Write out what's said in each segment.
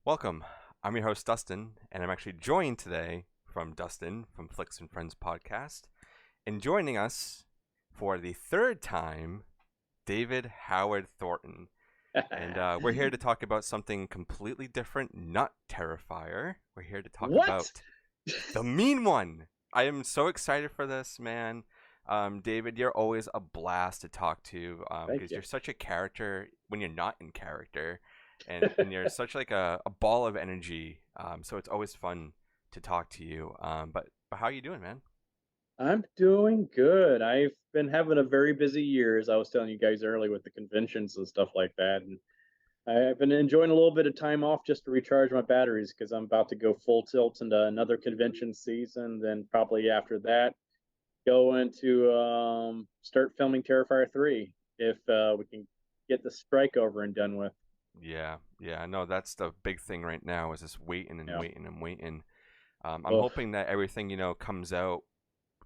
Welcome. I'm your host, Dustin, and I'm actually joined today from Dustin from Flicks and Friends podcast. And joining us for the third time, David Howard Thornton. And we're here to talk about something completely different, not Terrifier. We're here to talk What? about the Mean One. I am so excited for this, man. David, you're always a blast to talk to Thank because you. you're such a character when you're not in character, and you're such like a ball of energy. So it's always fun to talk to you. But how you doing, man? I'm doing good. I've been having a very busy year, as I was telling you guys earlier, with the conventions and stuff like that. And I've been enjoying a little bit of time off just to recharge my batteries because I'm about to go full tilt into another convention season. Then probably after that, go into start filming Terrifier 3 if we can get the strike over and done with. Yeah, yeah. No, that's the big thing right now is just waiting and Yeah. waiting and waiting. I'm Ugh. hoping that everything comes out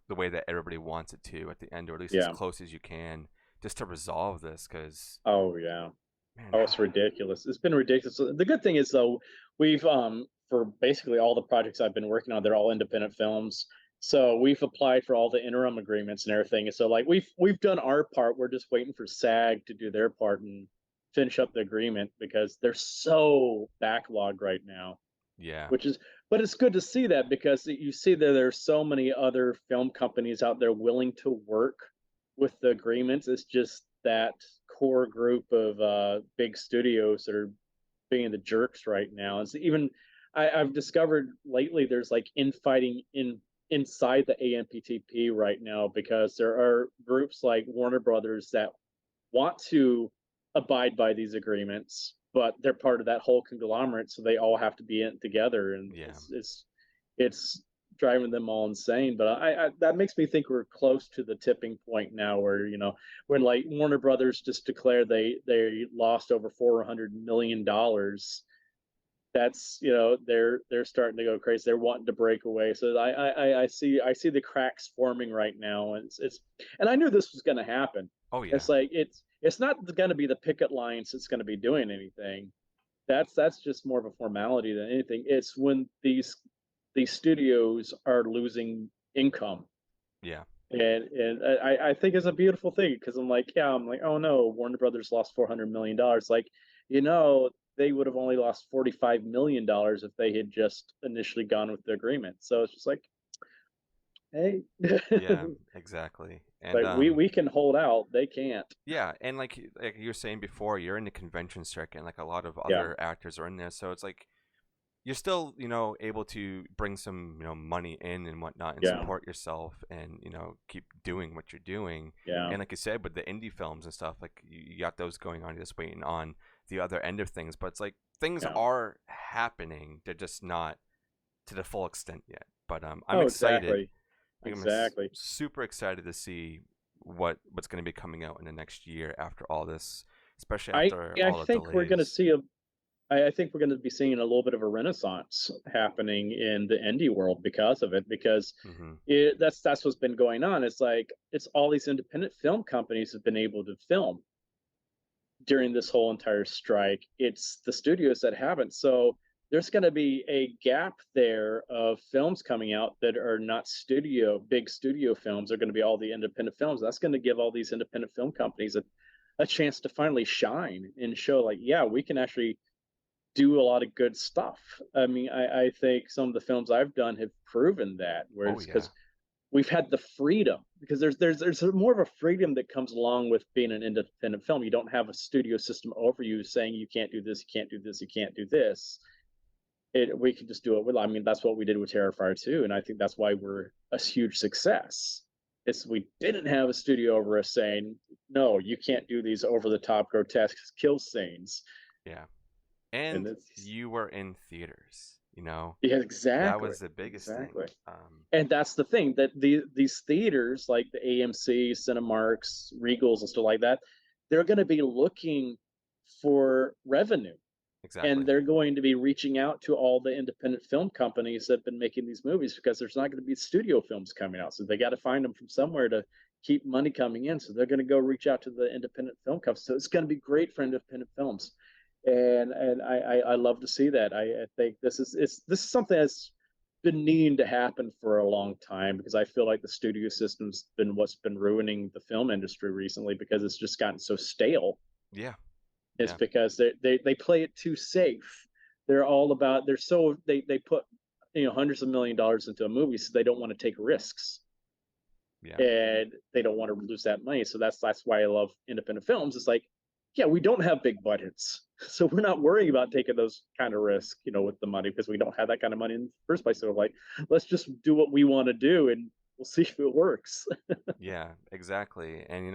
the way that everybody wants it to at the end, or at least as Yeah. close as you can, just to resolve this. Because Oh yeah. man, Oh, it's ridiculous. It's been ridiculous. The good thing is though, we've for basically all the projects I've been working on, they're all independent films. So we've applied for all the interim agreements and everything. And so like we've done our part. We're just waiting for SAG to do their part and finish up the agreement because they're so backlogged right now. yeah, Which is but it's good to see that because you see that there's so many other film companies out there willing to work with the agreements. It's just that core group of big studios that are being the jerks right now. It's even I've discovered lately there's like infighting inside the AMPTP right now because there are groups like Warner Brothers that want to abide by these agreements, but they're part of that whole conglomerate, so they all have to be in it together, and yeah. it's driving them all insane. But I that makes me think we're close to the tipping point now, where when like Warner Brothers just declared they lost over $400 million. That's they're starting to go crazy. They're wanting to break away. So I see the cracks forming right now, and it's and I knew this was going to happen. Oh yeah, It's like it's not going to be the picket lines that's going to be doing anything. That's just more of a formality than anything. It's when these studios are losing income, yeah, and I think it's a beautiful thing because I'm like, oh no, Warner Brothers lost $400 million. Like, they would have only lost $45 million if they had just initially gone with the agreement. So it's just like, hey, yeah. Exactly. And like we can hold out, they can't. yeah, and like you were saying before, you're in the convention circuit, and like a lot of Yeah, other actors are in there, so it's like you're still able to bring some money in and whatnot and yeah, support yourself and keep doing what you're doing. yeah. And like you said, with the indie films and stuff, like you got those going on, you're just waiting on the other end of things. But it's like things Yeah. are happening, they're just not to the full extent yet. But I'm Oh, excited. exactly. I'm Exactly. super excited to see what's going to be coming out in the next year after all this, especially I after I all the think we're going to delays. see a I think we're going to be seeing a little bit of a renaissance happening in the indie world because of it. Because Hmm. that's what's been going on. It's like it's all these independent film companies have been able to film during this whole entire strike. It's the studios that haven't. So there's going to be a gap there of films coming out that are not big studio films. Are going to be all the independent films. That's going to give all these independent film companies a chance to finally shine and show, like, yeah, we can actually do a lot of good stuff. I mean, I think some of the films I've done have proven that, Oh whereas yeah, because we've had the freedom, because there's more of a freedom that comes along with being an independent film. You don't have a studio system over you saying you can't do this, you can't do this, you can't do this. We can just do it with. I mean, that's what we did with Terrifier 2, and I think that's why we're a huge success. It's we didn't have a studio over us saying no, you can't do these over the top grotesque kill scenes, yeah. and And it's you were in theaters, yeah, that exactly, was the biggest thing. exactly. And that's the thing that these theaters like the AMC, Cinemarks, Regals, and stuff like that, they're going to be looking for revenue, and Exactly. they're going to be reaching out to all the independent film companies that have been making these movies because there's not going to be studio films coming out, so they got to find them from somewhere to keep money coming in. So they're going to go reach out to the independent film companies. So it's going to be great for independent films. and I love to see that. I think this is something that's been needing to happen for a long time, because I feel like the studio system's been what's been ruining the film industry recently, because it's just gotten so stale. Yeah. It's Yeah. because they play it too safe. They're all about they put hundreds of $1 millions into a movie, so they don't want to take risks, Yeah. and they don't want to lose that money. So that's why I love independent films. It's like, yeah, we don't have big budgets, so we're not worrying about taking those kind of risks, with the money, because we don't have that kind of money in the first place. So like, let's just do what we want to do, and we'll see if it works. Yeah, exactly. And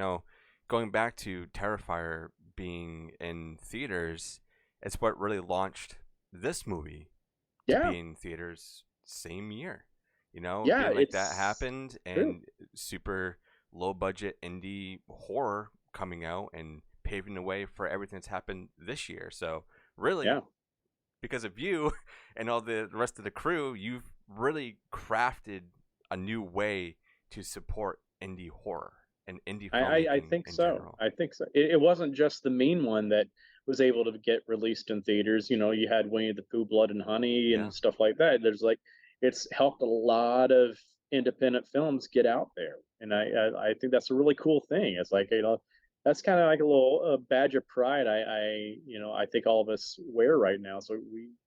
going back to Terrifier being in theaters, it's what really launched this movie to Yeah, be in theaters same year. yeah, Being like that it's happened, true. and super low budget indie horror coming out and paving the way for everything that's happened this year. So really, Yeah, because of you and all the rest of the crew, you've really crafted a new way to support indie horror and indie I filmmaking think in so. general. I think so. It wasn't just the mean one that was able to get released in theaters. You had Winnie the Pooh, Blood and Honey, Yeah, and stuff like that. There's like, it's helped a lot of independent films get out there, and I think that's a really cool thing. It's like, that's kind of like a little badge of pride. I think all of us wear right now. So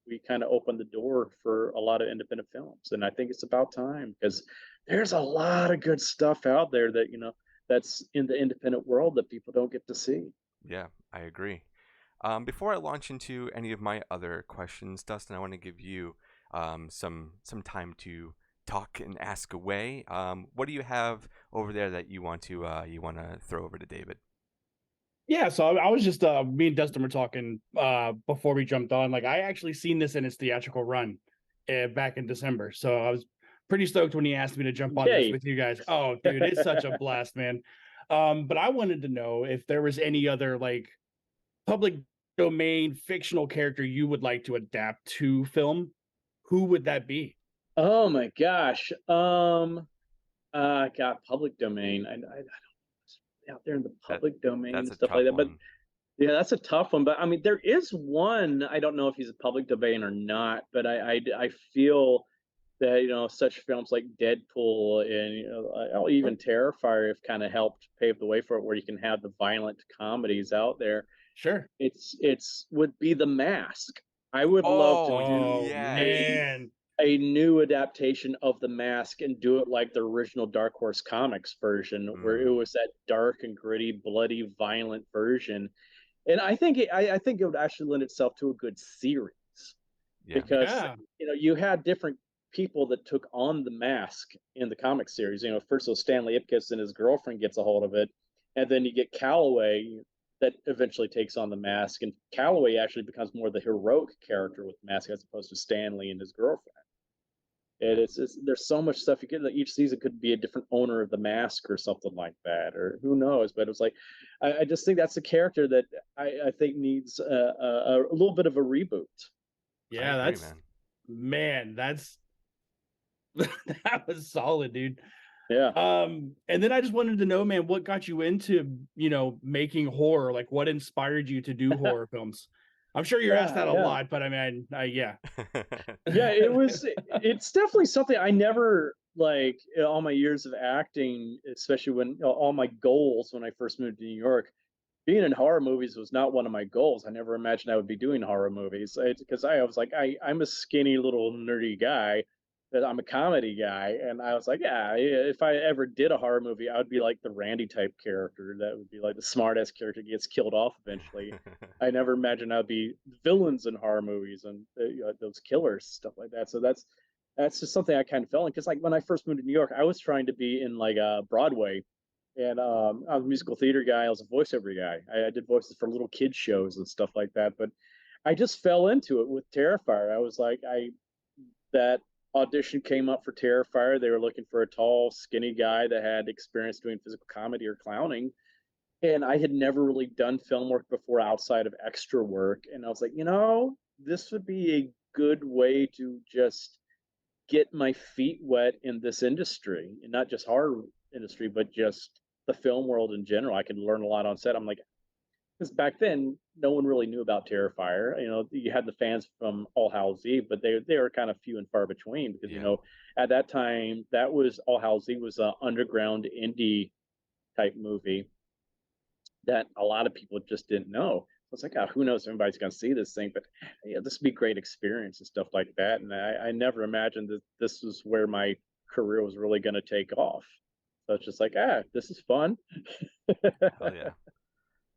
we kind of opened the door for a lot of independent films, and I think it's about time, because there's a lot of good stuff out there that that's in the independent world that people don't get to see. yeah, I agree. Before I launch into any of my other questions, Dustin, I want to give you some time to talk and ask away. What do you have over there that you want to throw over to David? Yeah, so I was just me and Dustin were talking before we jumped on. Like I actually seen this in its theatrical run back in December. So I was pretty stoked when he asked me to jump on this Yay. with you guys. Oh, dude, it's such a blast, man. But I wanted to know if there was any other like public domain fictional character you would like to adapt to film. Who would that be? Oh my gosh. Got public domain. I don't out there in the That public domain that's and a stuff like tough that. But one. yeah, that's a tough one. But I mean, there is one. I don't know if he's a public domain or not, but I feel that such films like Deadpool and even Terrifier have kind of helped pave the way for it, where you can have the violent comedies out there. Sure. It's would be The Mask. I would love to Oh, do Oh yes. a new adaptation of The Mask and do it like the original Dark Horse Comics version, where it Mm, was that dark and gritty, bloody, violent version. And I think it would actually lend itself to a good series, yeah. because Yeah. you had different people that took on The Mask in the comic series. First it was Stanley Ipkiss and his girlfriend gets a hold of it, and then you get Calloway that eventually takes on The Mask, and Calloway actually becomes more the heroic character with The Mask, as opposed to Stanley and his girlfriend. And Yeah. it's there's so much stuff you get. Like each season could be a different owner of the mask or something like that, or who knows. But it was like, I just think that's a character that I think needs a little bit of a reboot. I Yeah, agree, that's man. man, that's that was solid, dude. Yeah. And then I just wanted to know, man, what got you into, making horror? Like what inspired you to do horror films? I'm sure you're asked Yeah, that a yeah. lot, but I mean, yeah. Yeah, it's definitely something I never, like, in all my years of acting, especially when all my goals when I first moved to New York, being in horror movies was not one of my goals. I never imagined I would be doing horror movies, because I was like, I'm a skinny little nerdy guy, that I'm a comedy guy, and I was like, yeah, if I ever did a horror movie, I would be like the Randy type character. That would be like the smartass character gets killed off eventually. I never imagined I'd be villains in horror movies, and those killers, stuff like that. So that's just something I kind of fell in, because like when I first moved to New York, I was trying to be in like Broadway, and I was a musical theater guy. I was a voiceover guy. I did voices for little kids shows and stuff like that. But I just fell into it with Terrifier. I was like, I that audition came up for Terrifier. They were looking for a tall, skinny guy that had experience doing physical comedy or clowning. And I had never really done film work before outside of extra work. And I was like, this would be a good way to just get my feet wet in this industry, and not just horror industry, but just the film world in general. I could learn a lot on set. I'm like, because back then no one really knew about Terrifier. You had the fans from All Hallows Eve, but they were kind of few and far between because Yeah. at that time that was All Hallows Eve was an underground indie type movie that a lot of people just didn't know. So it's like, oh, who knows if anybody's going to see this thing, but this would be a great experience and stuff like that. And I never imagined that this was where my career was really going to take off. So it's just like, this is fun. Hell yeah.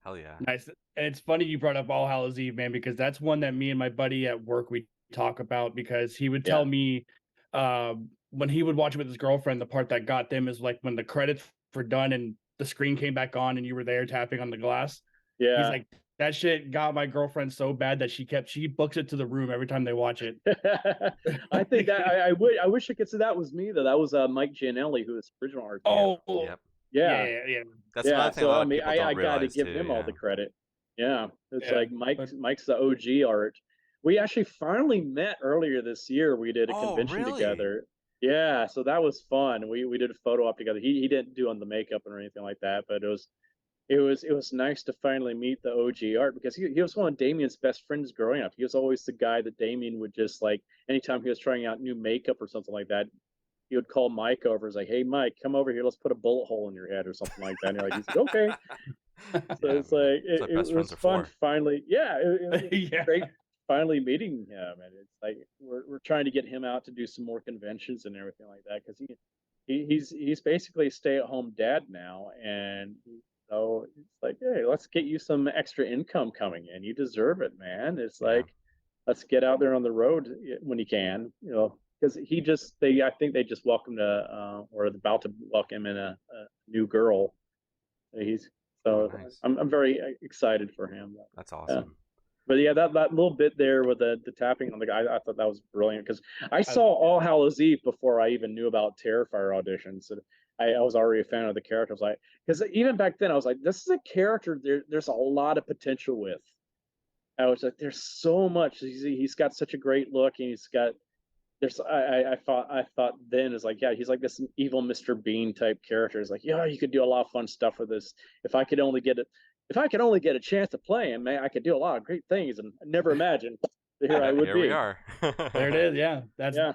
Hell yeah. Nice. And it's funny you brought up All Hallows Eve, man, because that's one that me and my buddy at work we talk about, because he would tell me when he would watch it with his girlfriend, the part that got them is like when the credits were done and the screen came back on and you were there tapping on the glass. Yeah. He's like, that shit got my girlfriend so bad that she books it to the room every time they watch it. I think that I wish I could say that was me though. That was Mike Gianelli, who was the original art. Oh, Yep. Yeah. That's another thing. So a lot I of mean, people I don't got to realize give too, him all the credit. Yeah, it's Yeah, like but Mike's the OG art. We actually finally met earlier this year. We did a Oh, convention really? together. Yeah, so that was fun. We did a photo op together. He didn't do on the makeup or anything like that, but it was nice to finally meet the OG art because he was one of Damien's best friends growing up. He was always the guy that Damien would just like anytime he was trying out new makeup or something like that, he would call Mike over. He's like, "Hey, Mike, come over here. Let's put a bullet hole in your head or something like that." And you're like, he's like, "Okay." So Yeah, it's man. like That's what it best friends was are fun for. finally. Yeah, it was yeah. great finally meeting him, and it's like we're trying to get him out to do some more conventions and everything like that because he's basically a stay-at-home dad now, and so it's like, hey, let's get you some extra income coming in. You deserve it, man. It's Yeah. like let's get out there on the road when you can, because I think they just welcomed or about to welcome in a new girl. He's Oh, so nice. I'm very excited for him. That's awesome. But yeah, that little bit there with the tapping on the guy, I thought that was brilliant because I saw All Hallows Eve before I even knew about Terrifier auditions. And I was already a fan of the character. I was like, because even back then I was like, this is a character there's a lot of potential with. I was like, there's so much. He's got such a great look, and he's got there's I thought then is like, yeah, he's like this evil Mr. Bean type character. It's like, yeah, you could do a lot of fun stuff with this. If I could only get a chance to play him, man, I could do a lot of great things, and I never imagined that here I would Here be. we are. There it is. Yeah, that's Yeah.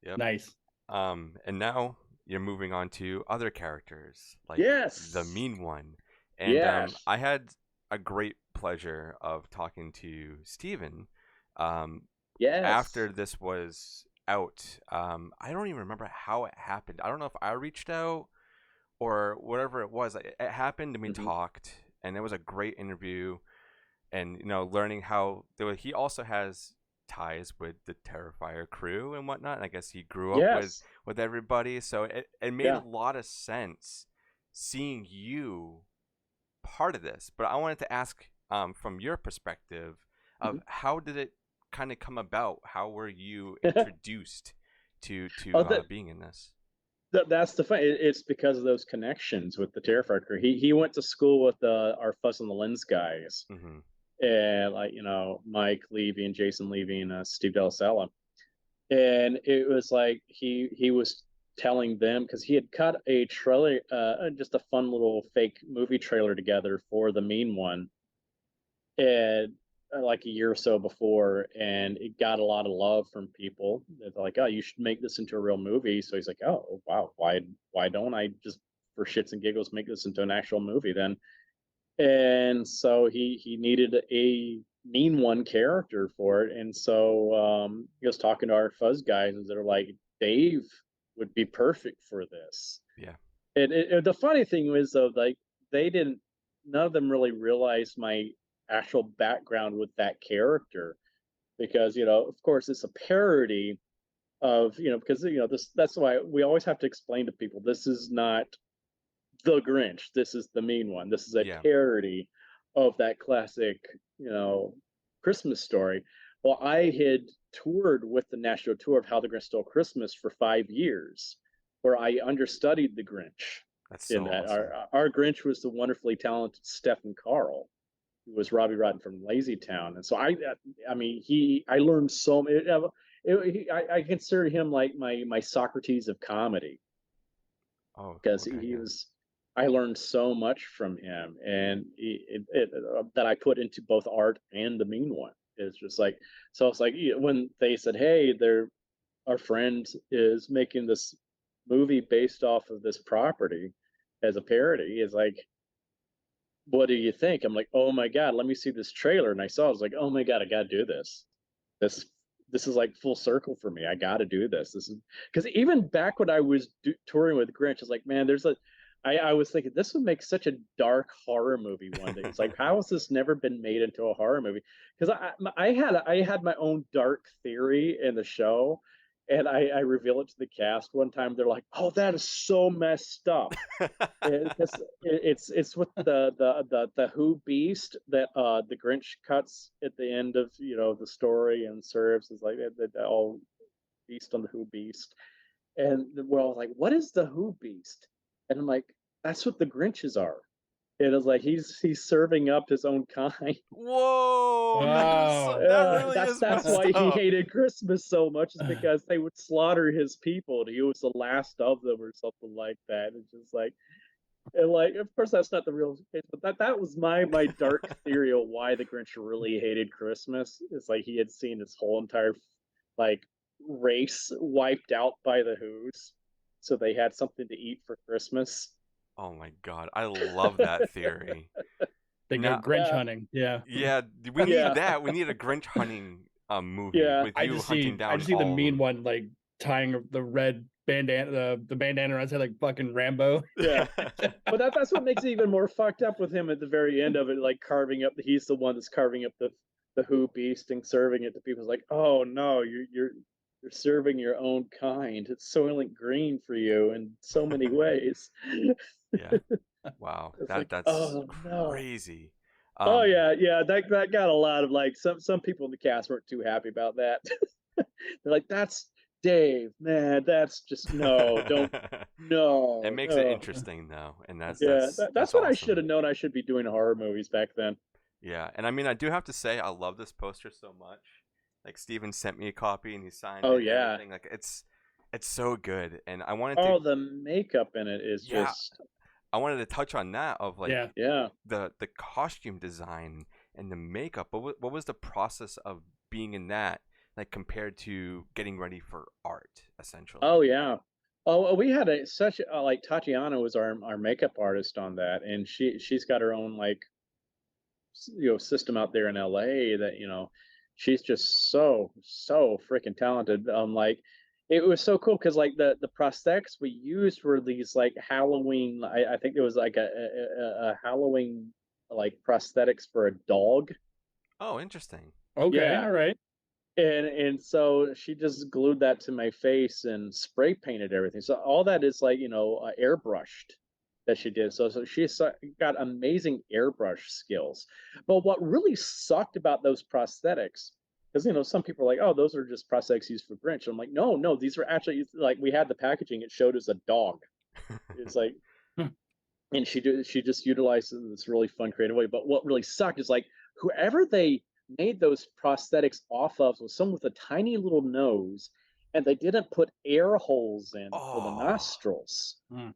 Yep. nice. And now you're moving on to other characters like Yes. the mean one. And Yes. I had a great pleasure of talking to Steven Yes. after this was out. I don't even remember how it happened. I don't know if I reached out or whatever it was. It happened and we talked, and it was a great interview. And learning how he also has ties with the Terrifier crew and whatnot. And I guess he grew up with everybody, so it made a lot of sense seeing you part of this. But I wanted to ask from your perspective of how did it kind of come about? How were you introduced to being in this? That's the fun. It's because of those connections with the Terrifier crew. He went to school with our Fuss on the Lens guys. And like Mike Levy and Jason Levy and Steve Delasella, and it was like he was telling them because he had cut a trailer, just a fun little fake movie trailer together for the Mean One, and like a year or so before, and it got a lot of love from people. They're like, "Oh, you should make this into a real movie." So he's like, "Oh, wow, why don't I just for shits and giggles make this into an actual movie then?" And so he needed a mean one character for it, and so he was talking to our fuzz guys, and they're like, Dave would be perfect for this. Yeah. And the funny thing was though, like none of them really realized my actual background with that character, because of course it's a parody of because that's why we always have to explain to people this is not the Grinch. This is the Mean One. This is a parody of that classic, Christmas story. Well, I had toured with the national tour of How the Grinch Stole Christmas for 5 years, where I understudied the Grinch. That's so awesome. Our Grinch was the wonderfully talented Stephen Carl, who was Robbie Rotten from Lazy Town, and so I learned so much. I consider him like my Socrates of comedy. Oh, because okay, he was I learned so much from him, and that I put into both art and the mean one. It's just like, so it's like when they said, "Hey, our friend is making this movie based off of this property as a parody," is like, what do you think? I'm like, oh my god, let me see this trailer. And I saw, I was like, oh my god, I gotta do this. This is this is like full circle for me. I gotta do this. This is because even back when I was touring with Grinch, I was like, man, I was thinking this would make such a dark horror movie one day. It's like, how has this never been made into a horror movie? Because I had my own dark theory in the show, and I reveal it to the cast one time. They're like, "Oh, that is so messed up." It's with the Who Beast that the Grinch cuts at the end of the story and serves as like the all Beast on the Who Beast, and we're all like, "What is the Who Beast?" And I'm like, "That's what the Grinches are." It is like he's serving up his own kind. Whoa, Wow. that really is That's messed why he up. hated Christmas so much, is because they would slaughter his people, and he was the last of them, or something like that. It's just like, and like, of course, that's not the real case, but that was my dark theory of why the Grinch really hated Christmas. It's like he had seen his whole entire like race wiped out by the Who's, so they had something to eat for Christmas. Oh my god, I love that theory. They go Now, Grinch Yeah, hunting. Yeah. yeah, we need yeah, that. We need a Grinch hunting movie yeah, with you hunting I down just see the all. mean one like tying the red bandana, the bandana around his head like fucking Rambo. yeah. But that's what makes it even more fucked up with him at the very end of it, like carving up. He's the one that's carving up the Who Beast and serving it to people. It's like, oh no, you're serving your own kind. It's Soylent Green for you in so many ways. Yeah. Wow. It's like, That's oh no. crazy. Oh Um, yeah, yeah. That got a lot of like some people in the cast weren't too happy about that. They're like, that's Dave, man. That's just no, don't, it no, makes it no. interesting though, and that's Yeah, that's that's that's what I should awesome. have known. I should be doing horror movies back then. Yeah, and I mean, I do have to say, I love this poster so much. Like Steven sent me a copy and he signed Oh it and yeah. everything. Like it's so good, and I wanted to, Oh, the makeup in it is yeah, just I wanted to touch on that of like Yeah. yeah. the costume design and the makeup. What was the process of being in that, like compared to getting ready for art, Oh essentially? yeah. Oh, we had such like Tatiana was our makeup artist on that, and she's got her own like system out there in LA that she's just so freaking talented. Like it was so cool because like the prosthetics we used were these like Halloween. I think it was like a Halloween like prosthetics for a dog. Oh, interesting. Okay. Yeah, All right. and so she just glued that to my face and spray painted everything. So all that is like airbrushed that she did. So she's got amazing airbrush skills. But what really sucked about those prosthetics, because some people are like, oh, those are just prosthetics used for Grinch. I'm like, no, no, these are actually like we had the packaging. It showed us a dog. It's like, and she just utilized this really fun creative way. But what really sucked is like whoever they made those prosthetics off of was someone with a tiny little nose, and they didn't put air holes in for the Oh, nostrils. Hmm.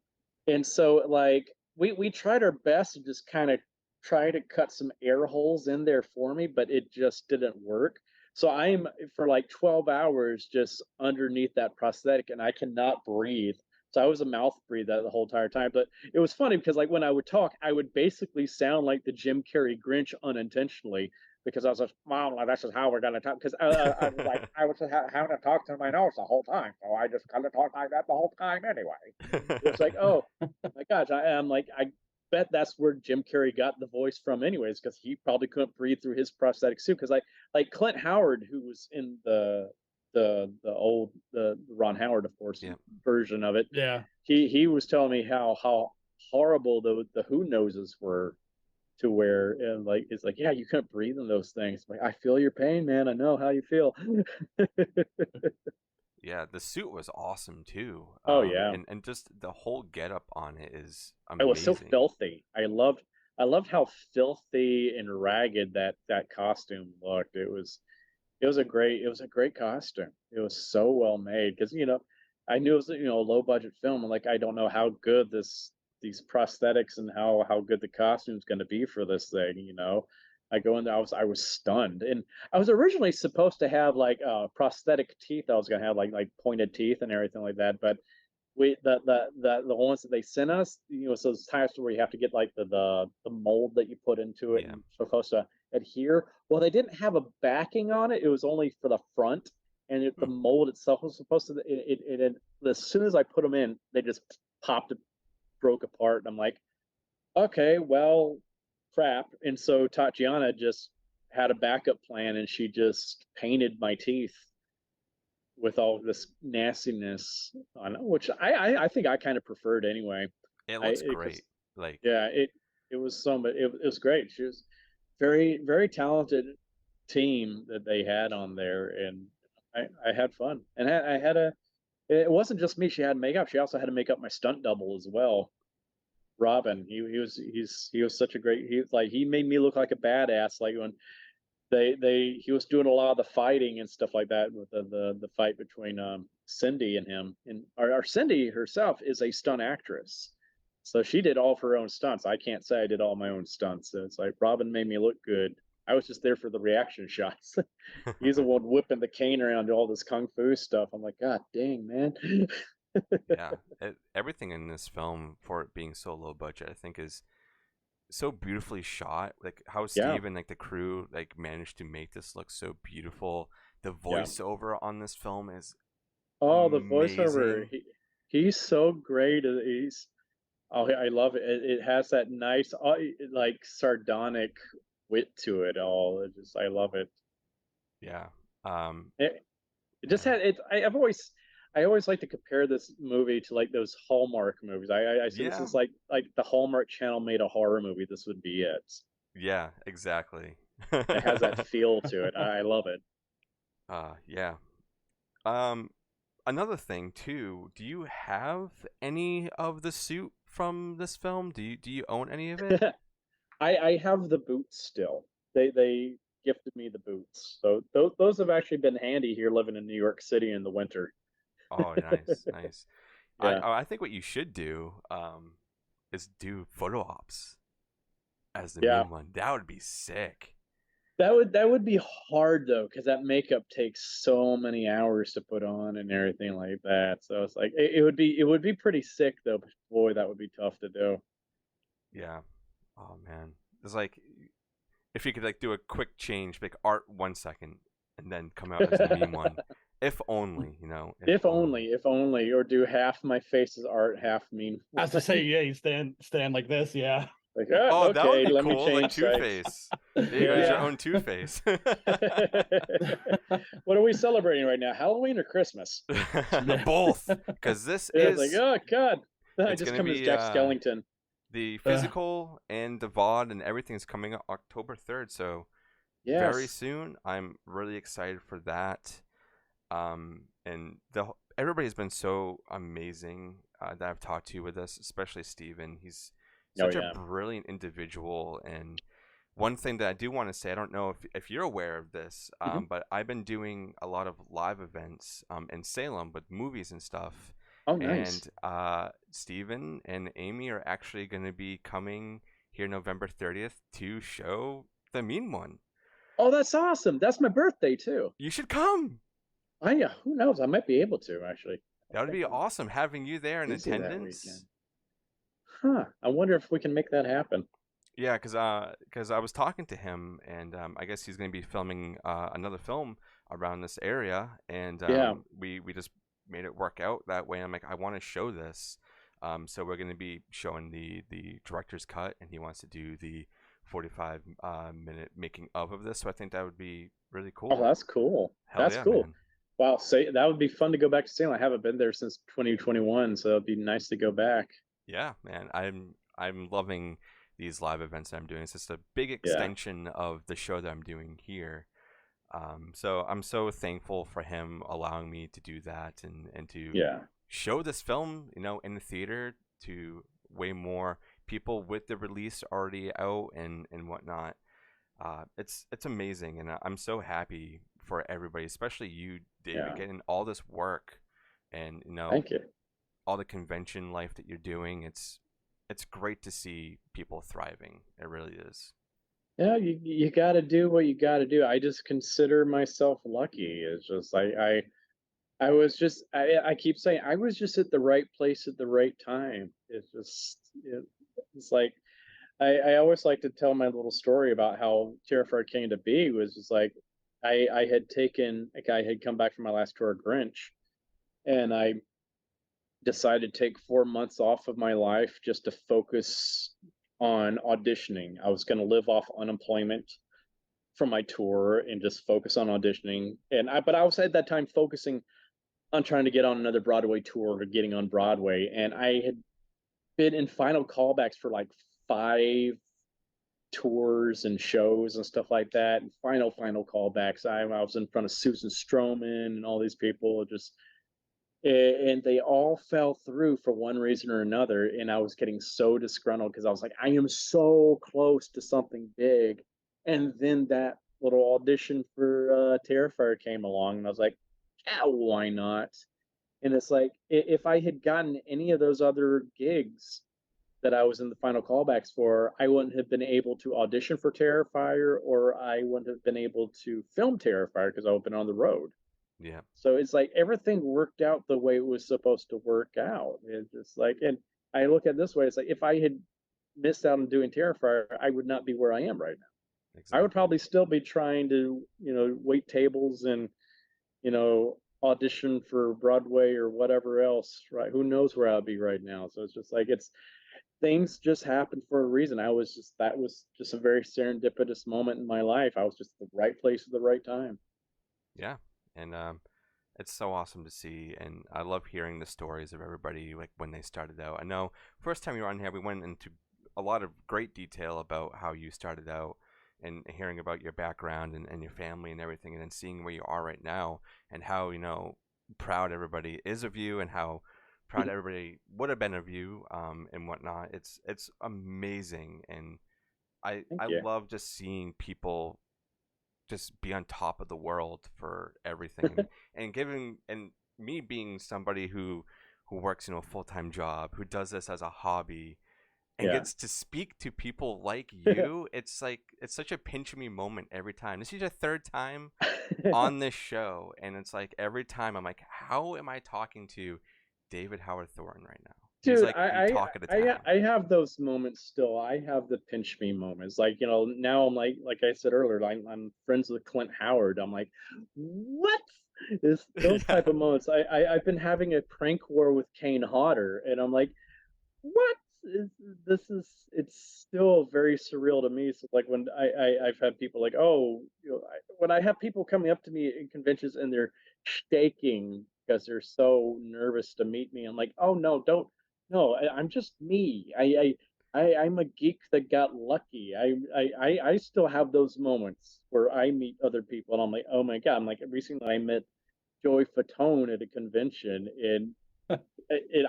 And so like we tried our best to just kind of try to cut some air holes in there for me, but it just didn't work. So I'm for like 12 hours just underneath that prosthetic, and I cannot breathe. So I was a mouth breather the whole entire time. But it was funny because like when I would talk, I would basically sound like the Jim Carrey Grinch unintentionally, because I was like, "Mom, like, this is how we're gonna talk." Because I was like, I was having to talk to my nose the whole time, so I just kind of talk like that the whole time anyway. It's like, oh my gosh, I am like, I bet that's where Jim Carrey got the voice from, anyways, because he probably couldn't breathe through his prosthetic suit. Because like Clint Howard, who was in the old the Ron Howard, of course, yeah. version of it, Yeah. he was telling me how horrible the Who noses were, to where and like it's like, yeah, you couldn't breathe in those things. Like, I feel your pain, man. I know how you feel. Yeah, the suit was awesome too. Oh yeah. And just the whole getup on it is It was so amazing. filthy. I loved how filthy and ragged that costume looked. It was a great costume. It was so well made because I knew it was a low budget film. I'm like, I don't know how good these prosthetics and how good the costume's going to be for this thing. I go in there, I was stunned, and I was originally supposed to have like prosthetic teeth. I was going to have like pointed teeth and everything like that, but the ones that they sent us, so those types where you have to get like the mold that you put into it Yeah. and supposed to adhere. Well, they didn't have a backing on it. It was only for the front, and the mold itself was supposed to. As soon as I put them in, they just popped, broke apart, and I'm like, okay, well, crap. And so Tatiana just had a backup plan, and she just painted my teeth with all this nastiness on, which I think I kind of preferred anyway. It I looks it, 'cause- great. Like, yeah, it was so much. It was great. She was very very talented team that they had on there, and I had fun, and I had a. It wasn't just me. She had makeup. She also had to make up my stunt double as well. Robin, he was such a great. He made me look like a badass. Like when he was doing a lot of the fighting and stuff like that with the fight between Cindy and him. And our Cindy herself is a stunt actress, so she did all of her own stunts. I can't say I did all my own stunts. So it's like Robin made me look good. I was just there for the reaction shots. He's the one whipping the cane around all this kung fu stuff. I'm like, God dang, man. yeah, everything in this film, for it being so low budget, I think is so beautifully shot. Like how Yeah. Steve and like the crew like managed to make this look so beautiful. The Yeah. voiceover on this film is Oh, the voiceover. amazing. He's so great. I love it. It has that nice, like sardonic wit to it all. I love it. Yeah. It just had it. I always like to compare this movie to like those Hallmark movies. I say this Yeah. is like the Hallmark Channel made a horror movie. This would be it. Yeah, exactly. It has that feel to it. I love it. Yeah. Um, Another thing too, do you have any of the suit from this film? Do you own any of it? I have the boots still. They gifted me the boots, so those have actually been handy here living in New York City in the winter. Oh, nice, nice. Yeah. I think what you should do is do photo ops as the Yeah. mean one. That would be sick. That would be hard though, because that makeup takes so many hours to put on and everything like that. So it's like it would be pretty sick though. But boy, that would be tough to do. Yeah. Oh man. It's like if you could like do a quick change, like art 1 second, and then come out as the meme one. If only, If only, or do half my face as art, half meme. I was to say, yeah, you stand like this, yeah. Like, Oh, that would okay, be let me cool. Like change Two sides. Face. There you go. Your Yeah. own Two Face. What are we celebrating right now? Halloween or Christmas? Both, because this Yeah, is it's like, oh God, I it's just gonna come as be, Jack Skellington. the physical and the VOD and everything's coming up October 3rd. So very Yes. soon. I'm really excited for that. And everybody's been so amazing that I've talked to with this, especially Steven. He's Oh such yeah. a brilliant individual. And one thing that I do want to say, I don't know if you're aware of this, Mhm. but I've been doing a lot of live events in Salem with movies and stuff. Oh nice. And Steven and Amy are actually going to be coming here November 30th to show the mean one. Oh, that's awesome. That's my birthday too. You should come. Who knows? I might be able to actually. That would be awesome having you there in Busy that attendance. weekend. Huh. I wonder if we can make that happen. Yeah, because I was talking to him, and I guess he's going to be filming another film around this area, and Yeah. we just made it work out that way. I'm like, I want to show this, so we're going to be showing the director's cut, and he wants to do the 45-minute making of this. So I think that would be really cool. Oh, that's cool. Hell That's yeah, cool. man. Wow, say that would be fun to go back to Salem. I haven't been there since 2021, so it'd be nice to go back. Yeah, man. I'm loving these live events that I'm doing. It's just a big extension of the show that I'm doing here. So I'm so thankful for him allowing me to do that and to show this film, in the theater to way more people with the release already out and whatnot. It's amazing, and I'm so happy for everybody, especially you, David, getting all this work and Thank you. all the convention life that you're doing. It's it's great to see people thriving. It really is. Yeah, you got to do what you got to do. I just consider myself lucky. It's just like I was just I keep saying I was just at the right place at the right time. It's like I always like to tell my little story about how Terrifier came to be. Was just like I had taken like I had come back from my last tour of Grinch, and I decided to take 4 months off of my life just to focus on auditioning. I was going to live off unemployment from my tour and just focus on auditioning. But I was at that time focusing on trying to get on another Broadway tour or getting on Broadway. And I had been in final callbacks for like 5 tours and shows and stuff like that. And final callbacks. I was in front of Susan Stroman and all these people just and they all fell through for one reason or another. And I was getting so disgruntled because I was like, I am so close to something big. And then that little audition for Terrifier came along, and I was like, yeah, why not? And it's like, if I had gotten any of those other gigs that I was in the final callbacks for, I wouldn't have been able to audition for Terrifier, or I wouldn't have been able to film Terrifier because I would have been on the road. Yeah. So it's like everything worked out the way it was supposed to work out. It's just like, and I look at it this way: it's like if I had missed out on doing Terrifier, I would not be where I am right now. Exactly. I would probably still be trying to, wait tables and, audition for Broadway or whatever else, right? Who knows where I'd be right now? So it's just like things just happen for a reason. That was just a very serendipitous moment in my life. I was just at the right place at the right time. Yeah. And it's so awesome to see, and I love hearing the stories of everybody, like when they started out. I know first time you were on here, we went into a lot of great detail about how you started out and hearing about your background and your family and everything, and then seeing where you are right now and how, proud everybody is of you and how proud everybody would have been of you, and whatnot. It's amazing, and I Thank you. love just seeing people just be on top of the world for everything and me being somebody who works a full-time job, who does this as a hobby and Yeah. gets to speak to people like you. It's like, it's such a pinch me moment every time. This is your third time on this show, and it's like every time I'm like, how am I talking to David Howard Thornton right now? He's Dude, like the talk of the town. I have those moments still. I have the pinch me moments. Like, now I'm like I said earlier, I'm friends with Clint Howard. I'm like, what? Is those Yeah. type of moments. I've been having a prank war with Kane Hodder, and I'm like, what? It's still very surreal to me. So like when I've had people like, oh, when I have people coming up to me in conventions and they're shaking because they're so nervous to meet me, I'm like, oh no, don't. No, I'm just me. I'm a geek that got lucky. I still have those moments where I meet other people and I'm like, oh my God. I'm like, recently I met Joey Fatone at a convention, and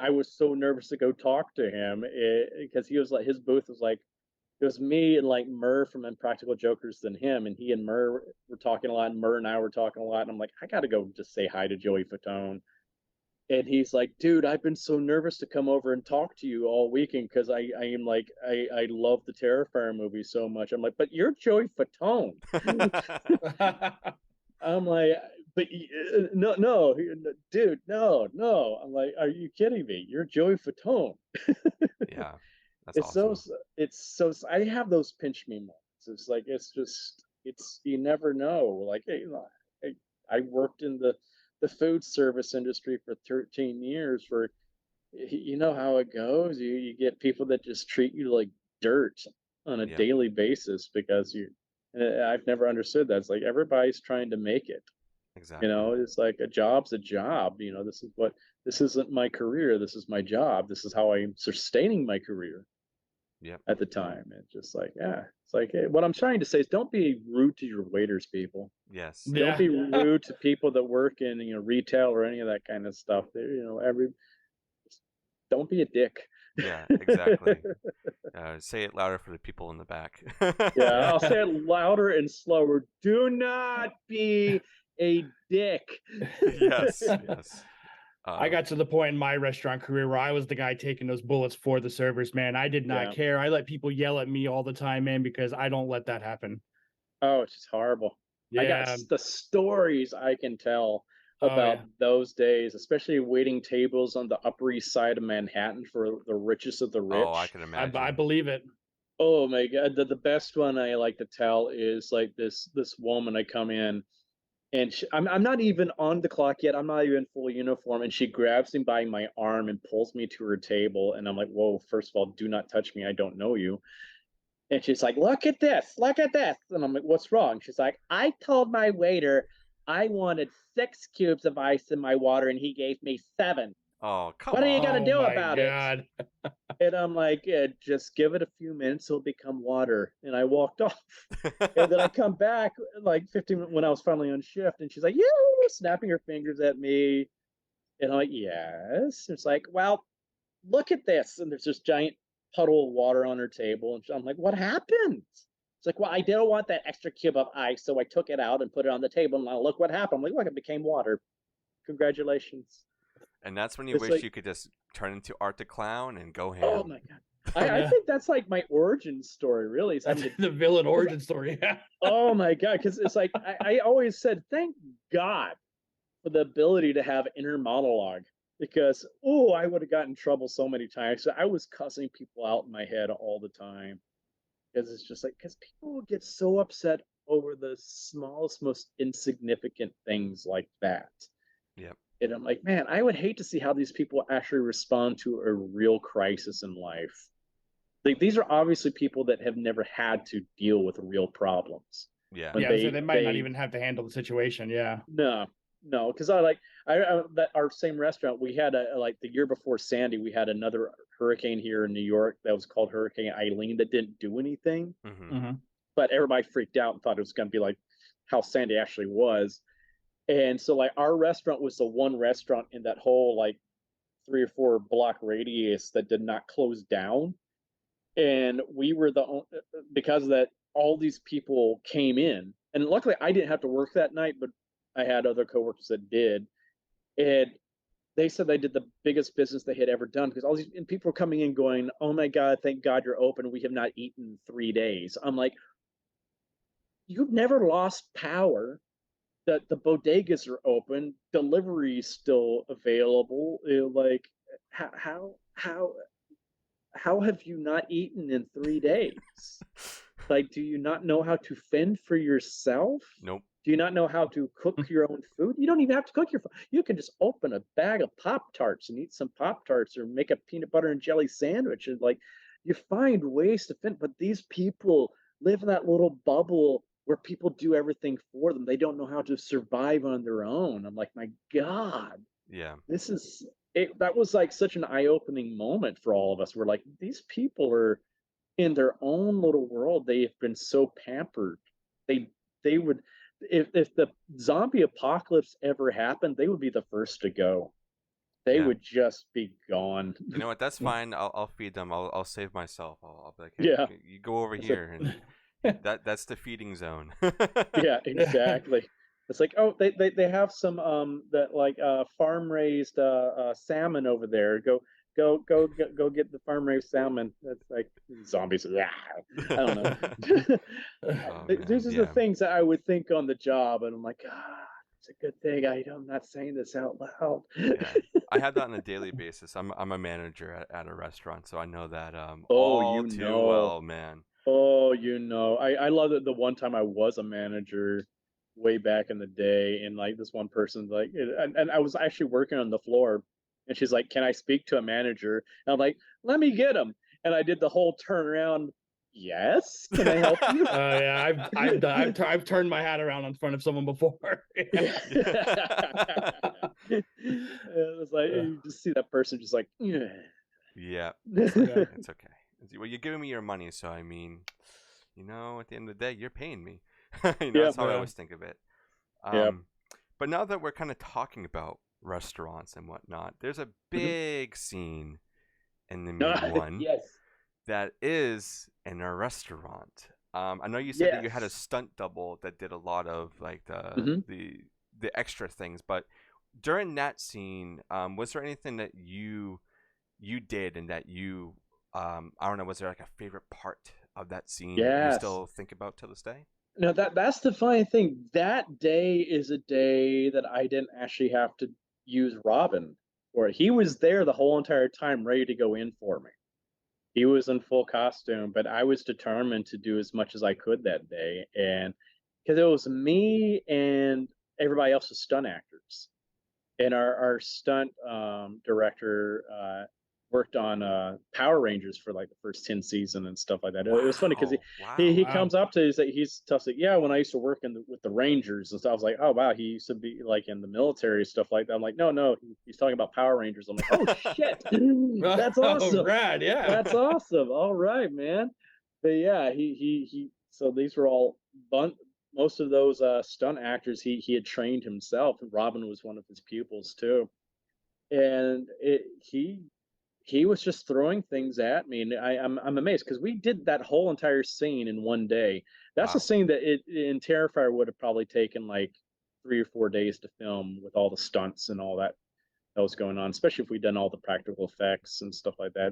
I was so nervous to go talk to him because he was like, his booth was like, it was me and like Murr from Impractical Jokers than him, and he and Murr were talking a lot, and Murr and I were talking a lot, and I'm like, I gotta go just say hi to Joey Fatone. And he's like, dude, I've been so nervous to come over and talk to you all weekend because I am like, I love the Terrifier movie so much. I'm like, but you're Joey Fatone. I'm like, but no, dude, no. I'm like, are you kidding me? You're Joey Fatone. Yeah, that's It's awesome. I have those pinch me moments. It's like, it's you never know. Like, hey, I worked in the food service industry for 13 years. For you know how it goes. You get people that just treat you like dirt on a Yep, daily basis because you. I've never understood that. It's like everybody's trying to make it. exactly. It's like a job's a job. This isn't my career. This is my job. This is how I'm sustaining my career Yep. at the time. It's just like, yeah, it's like, hey, what I'm trying to say is don't be rude to your waiters, people. Yes. Don't be rude to people that work in, retail or any of that kind of stuff. Don't be a dick. Yeah, exactly. Say it louder for the people in the back. Yeah, I'll say it louder and slower. Do not be a dick. Yes, yes. I got to the point in my restaurant career where I was the guy taking those bullets for the servers, man. I did not care. I let people yell at me all the time, man, because I don't let that happen. Oh, it's just horrible. I got Yeah. the stories I can tell Oh, about yeah. those days, especially waiting tables on the Upper East Side of Manhattan for the richest of the rich. Oh, I can imagine. I believe it. Oh my God. The best one I like to tell is like this woman. I come in and I'm not even on the clock yet. I'm not even full uniform. And she grabs me by my arm and pulls me to her table. And I'm like, whoa, first of all, do not touch me. I don't know you. And she's like, look at this, look at this. And I'm like, what's wrong? She's like, I told my waiter I wanted 6 cubes of ice in my water and he gave me 7. Oh, come What are you on. going to do my about God. it? And I'm like, yeah, just give it a few minutes, it'll become water. And I walked off. And then I come back like 15 minutes when I was finally on shift. And she's like, yeah, snapping her fingers at me. And I'm like, yes. It's like, well, look at this. And there's this giant puddle of water on her table. And I'm like, what happened? It's like, well, I didn't want that extra cube of ice. So I took it out and put it on the table. And now look what happened. I'm like, look, it became water. Congratulations. And that's when you It's wish like, you could just turn into Art the Clown and go ham. oh my God. I think that's like my origin story, really. That's the villain origin story. Oh my God. Because it's like, I always said, thank God for the ability to have inner monologue. Because, oh, I would have gotten in trouble so many times. So I was cussing people out in my head all the time. Because it's just like, because people will get so upset over the smallest, most insignificant things like that. Yep. And I'm like, man, I would hate to see how these people actually respond to a real crisis in life. Like, these are obviously people that have never had to deal with real problems. Yeah. When Yeah, so they might not even have to handle the situation. Yeah. No, because I that our same restaurant, we had like the year before Sandy, we had another hurricane here in New York that was called Hurricane Eileen that didn't do anything, but everybody freaked out and thought it was going to be like how Sandy actually was. And so like our restaurant was the one restaurant in that whole like 3 or 4 block radius that did not close down. And we were because of that, all these people came in, and luckily I didn't have to work that night, but I had other coworkers that did. And they said they did the biggest business they had ever done, because all these people were coming in going, oh my God, thank God you're open. We have not eaten in 3 days. I'm like, you've never lost power. That the bodegas are open, delivery is still available. Like, how have you not eaten in 3 days? Like, do you not know how to fend for yourself? Nope. Do you not know how to cook your own food? You don't even have to cook your food. You can just open a bag of Pop-Tarts and eat some Pop-Tarts, or make a peanut butter and jelly sandwich. And like, you find ways to fend. But these people live in that little bubble where people do everything for them. They don't know how to survive on their own. I'm like, my God. Yeah. This is it. That was like such an eye-opening moment for all of us. We're like, these people are in their own little world. They have been so pampered. They would, if the zombie apocalypse ever happened, they would be the first to go. They would just be gone. You know what? That's fine. I'll feed them. I'll save myself. I'll be like, hey, you go over It's here, and that's the feeding zone. Yeah, exactly. It's like, oh, they have some that like farm raised salmon over there. Go get the farm raised salmon. It's like zombies. Yeah, I don't know. Oh, These are man, the things that I would think on the job, and I'm like, it's a good thing I'm not saying this out loud. Yeah, I have that on a daily basis. I'm a manager at a restaurant, so I know that Oh, all you too know. well, man. Oh, I love it. The one time I was a manager way back in the day, and like this one person's like, and I was actually working on the floor, and she's like, can I speak to a manager? And I'm like, let me get him. And I did the whole turnaround. Yes, can I help you? Yeah, I've turned my hat around in front of someone before. It was like, you just see that person just like, yeah. Yeah, it's okay. Well, you're giving me your money, so I mean, at the end of the day, you're paying me. That's how I always think of it. But now that we're kind of talking about restaurants and whatnot, there's a big scene in the main one that is in a restaurant. I know you said that you had a stunt double that did a lot of like the extra things, but during that scene, was there anything that you did and that you I don't know, was there like a favorite part of that scene that you Yes. still think about to this day? No, that's the funny thing. That day is a day that I didn't actually have to use Robin for it. He was there the whole entire time, ready to go in for me. He was in full costume, but I was determined to do as much as I could that day, and because it was me and everybody else was stunt actors, and our stunt director worked on Power Rangers for like the first 10 season and stuff like that. It was funny because Wow. he Wow. comes up to us, he's tells like, yeah, when I used to work with the Rangers and stuff. I was like, oh wow, he used to be like in the military stuff like that. I'm like, no, he's talking about Power Rangers. I'm like, oh shit, that's Oh, awesome. rad, yeah. That's awesome. All right, man. But yeah, he. So these were all most of those stunt actors he had trained himself, and Robin was one of his pupils too. And he was just throwing things at me, and I'm amazed because we did that whole entire scene in one day. That's a Wow. scene that it in Terrifier would have probably taken like 3 or 4 days to film with all the stunts and all that was going on, especially if we'd done all the practical effects and stuff like that.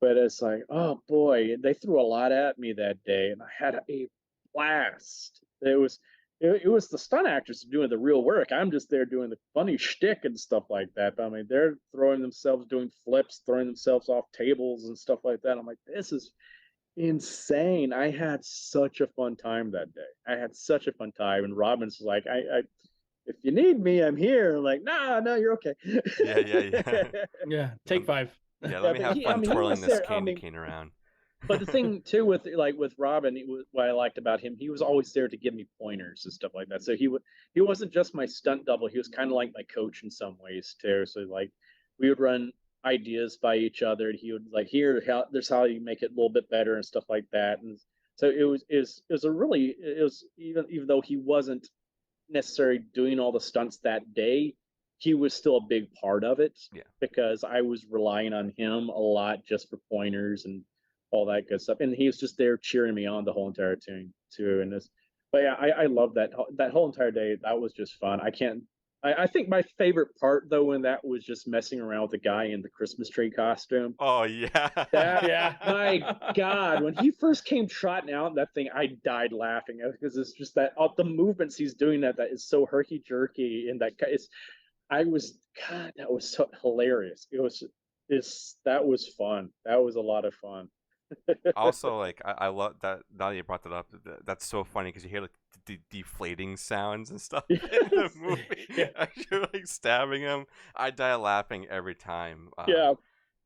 But it's like, oh boy, they threw a lot at me that day, and I had a blast. It was the stunt actors doing the real work. I'm just there doing the funny shtick and stuff like that. But I mean, they're throwing themselves, doing flips, throwing themselves off tables and stuff like that. I'm like, this is insane. I had such a fun time that day. I had such a fun time. And Robin's like, I if you need me, I'm here. I'm like, nah, no, you're okay. Yeah. Yeah, take 5. Yeah, let Yeah, me but have I fun mean, he twirling was this there. I candy mean, cane around. but the thing too with Robin, what I liked about him, he was always there to give me pointers and stuff like that. So he wasn't just my stunt double. He was kind of like my coach in some ways too. So like we would run ideas by each other, and he would like there's how you make it a little bit better and stuff like that. And so it was a really it was even though he wasn't necessarily doing all the stunts that day, he was still a big part of it Yeah. because I was relying on him a lot just for pointers and all that good stuff. And he was just there cheering me on the whole entire thing too. And this, but yeah, I love that whole entire day. That was just fun. I can't. I think my favorite part though in that was just messing around with the guy in the Christmas tree costume. Oh yeah. That Yeah. my God, when he first came trotting out that thing, I died laughing because it's just that the movements he's doing that is so herky jerky and that it's. I was God, that was so hilarious. That was fun. That was a lot of fun. Also, like I love that now that you brought that up. That's so funny because you hear like deflating sounds and stuff in the Yes. movie Yeah. as you're like stabbing him. I die laughing every time. Yeah.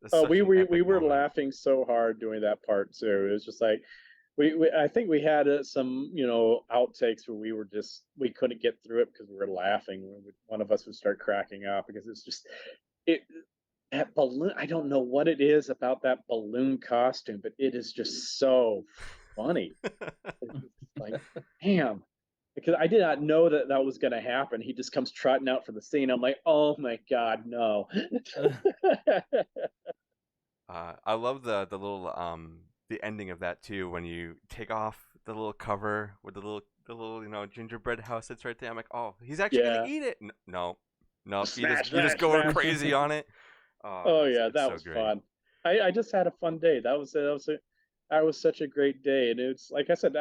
It's such an We epic were moment. laughing so hard doing that part too. It was just like we I think we had some outtakes where we couldn't get through it because we were laughing. One of us would start cracking up because it's just it that balloon. I don't know what it is about that balloon costume, but it is just so funny. It's like, damn. Because I did not know that that was going to happen. He just comes trotting out for the scene. I'm like, oh my God, no. I love the little the ending of that too when you take off the little cover with the little gingerbread house that's right there. I'm like, oh, he's actually gonna Yeah. eat it. No, no, Smash, you just smash, going smash. crazy on it. Oh, Oh yeah, it's that so was great. fun. I just had a fun day. That was such a great day, and it's like I said,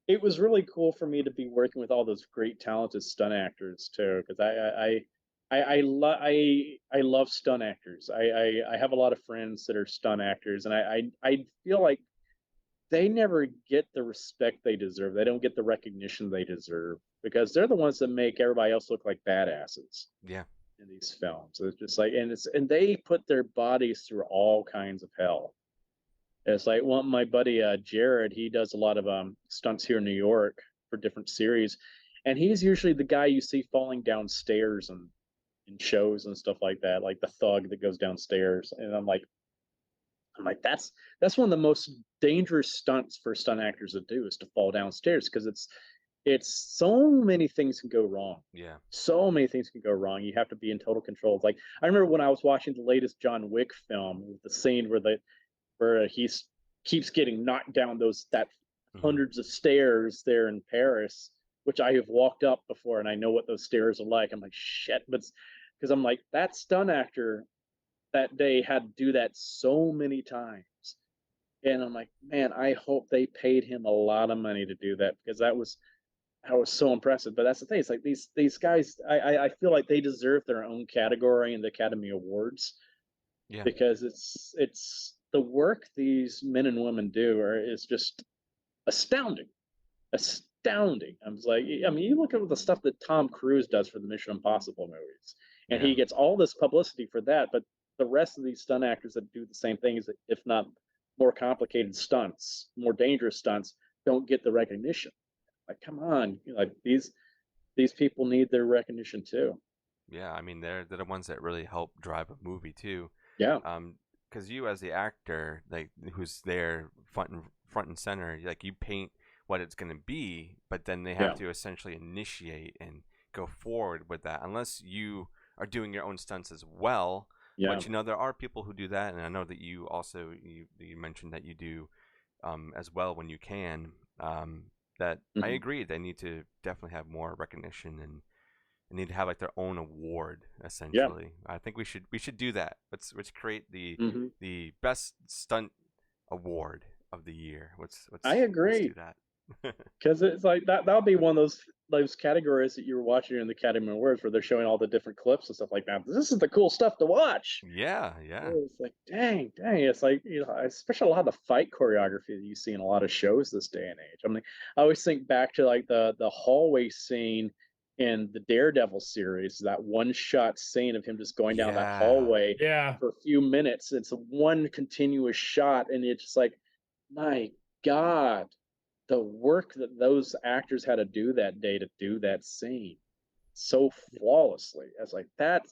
it was really cool for me to be working with all those great talented stunt actors too, because I love stunt actors. I have a lot of friends that are stunt actors, and I feel like they never get the respect they deserve. They don't get the recognition they deserve because they're the ones that make everybody else look like badasses Yeah. in these films. It's just like, and they put their bodies through all kinds of hell. It's like one my buddy Jared, he does a lot of stunts here in New York for different series, and he's usually the guy you see falling downstairs and in shows and stuff like that, like the thug that goes downstairs. And I'm like that's one of the most dangerous stunts for stunt actors to do is to fall downstairs because it's so many things can go wrong. Yeah. So many things can go wrong. You have to be in total control. Like I remember when I was watching the latest John Wick film, the scene where he keeps getting knocked down those that Hmm. hundreds of stairs there in Paris. which I have walked up before and I know what those stairs are like. I'm like, shit, but because I'm like, that stunt actor that day had to do that so many times. And I'm like, man, I hope they paid him a lot of money to do that because that was so impressive. But that's the thing. It's like these guys, I feel like they deserve their own category in the Academy Awards Yeah. because it's the work these men and women do is just astounding, astounding. I was like, I mean, you look at the stuff that Tom Cruise does for the Mission Impossible movies, and Yeah. he gets all this publicity for that, but the rest of these stunt actors that do the same things, if not more complicated stunts, more dangerous stunts, don't get the recognition. Like, come on, like these people need their recognition too. Yeah, I mean they're the ones that really help drive a movie too. Yeah. Because you as the actor, like who's there front and center, like you paint what it's gonna be, but then they have to essentially initiate and go forward with that. Unless you are doing your own stunts as well, which there are people who do that, and I know that you also you mentioned that you do as well when you can. That I agree, they need to definitely have more recognition and need to have like their own award essentially. I think we should do that. Let's create the best stunt award of the year. Let's I agree. do that. Because it's like that'll be one of those categories that you're watching in the Academy Awards where they're showing all the different clips and stuff like that. This is the cool stuff to watch. Yeah. It's like dang. It's like, especially a lot of the fight choreography that you see in a lot of shows this day and age. I mean, I always think back to like the hallway scene in the Daredevil series, that one shot scene of him just going down that hallway for a few minutes. It's a one continuous shot, and it's just like, my God, the work that those actors had to do that day to do that scene so flawlessly. I was like, that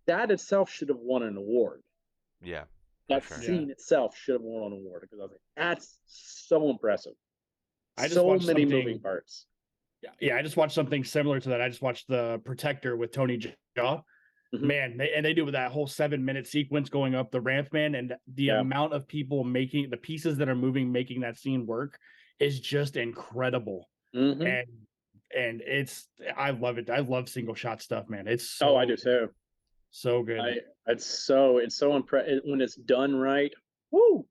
itself should have won an award. Yeah. That scene itself should have won an award because I was like, that's so impressive. So many moving parts. Yeah, I just watched something similar to that. I just watched The Protector with Tony Jaa. Man, they do that whole 7-minute sequence going up the ramp, man, and the amount of people making the pieces that are moving, making that scene work is just incredible. And I love it. I love single shot stuff, man. It's so I do too. So good. It's so impressive when it's done right. Woo!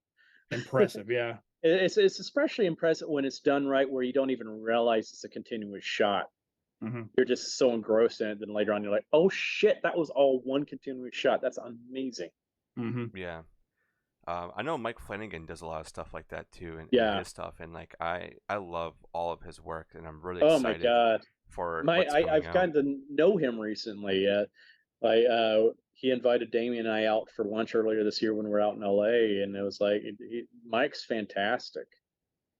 Impressive, yeah. It's especially impressive when it's done right, where you don't even realize it's a continuous shot. You're just so engrossed in it. Then later on, you're like, "Oh shit, that was all one continuous shot. That's amazing." Yeah, I know Mike Flanagan does a lot of stuff like that too, and his stuff. And like I love all of his work, and I'm really excited. Oh my God! For I've gotten to know him recently. He invited Damien and I out for lunch earlier this year when we were out in LA, and it was like, Mike's fantastic,